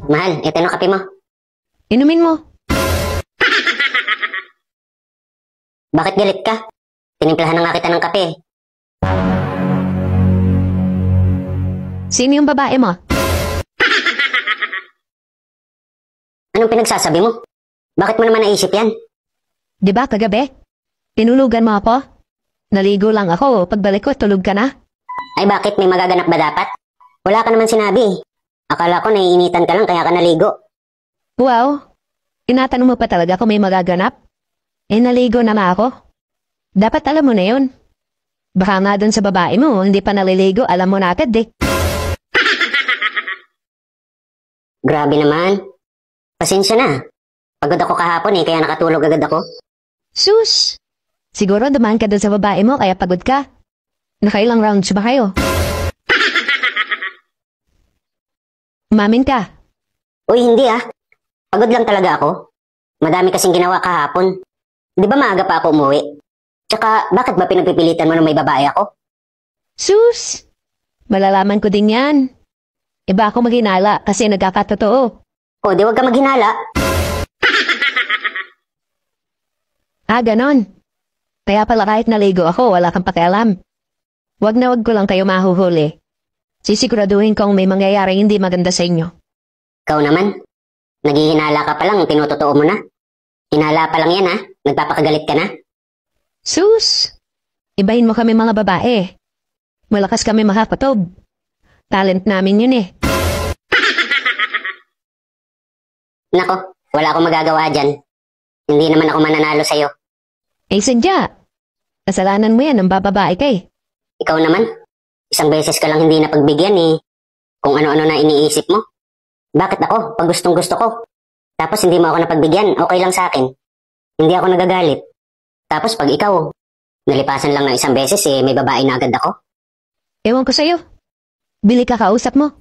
Mahal, ito na kape mo. Inumin mo. Bakit galit ka? Tinimplahan na nga kita ng kape. Sino yung babae mo? Anong pinagsasabi mo? Bakit mo naman naisip yan? Di ba kagabi? Tinulugan mo ako? Naligo lang ako, pagbalik ko tulog ka na? Ay bakit, may magaganap ba dapat? Wala ka naman sinabi. Akala ko naiinitan ka lang kaya ka naligo. Wow, tinatanong mo pa talaga kung may magaganap? Eh naligo na nga ako. Dapat alam mo na yun. Baka nga dun sa babae mo, hindi pa naliligo, alam mo na agad eh. Grabe naman. Pasensya na. Pagod ako kahapon kaya nakatulog agad ako. Sus! Siguro dumaan ka dun sa babae mo kaya pagod ka. Nakailang rounds ba kayo? Umamin ka. Uy, hindi ah. Pagod lang talaga ako. Madami kasing ginawa kahapon. Di ba maaga pa ako umuwi? Tsaka, bakit ba pinagpipilitan mo na may babae ako? Sus! Malalaman ko din yan. Iba ako maghinala kasi nagkakatotoo. O, di wag ka maghinala. Ganon. Kaya pala kahit naligo ako, wala kang pakialam. Wag na wag ko lang kayo mahuhuli. Sisiguraduhin kong may mangyayari hindi maganda sa inyo. Ikaw naman. Naghihinala ka pa lang, tinutotoo mo na. Hinala pa lang yan ha. Nagpapakagalit ka na. Sus! Ibahin mo kami mga babae. Malakas kami makakatob. Talent namin yun eh. Nako, wala akong magagawa dyan. Hindi naman ako mananalo sa'yo. Eh sadya. Kasalanan mo yan ng bababae ka eh. Ikaw naman. Isang beses ka lang hindi napagbigyan kung ano-ano na iniisip mo. Bakit ako? Pag gustong gusto ko. Tapos hindi mo ako napagbigyan, okay lang sa akin. Hindi ako nagagalit. Tapos pag ikaw, nalipasan lang ng isang beses may babae na agad ako. Ewan ko sa'yo. Bili ka kausap mo.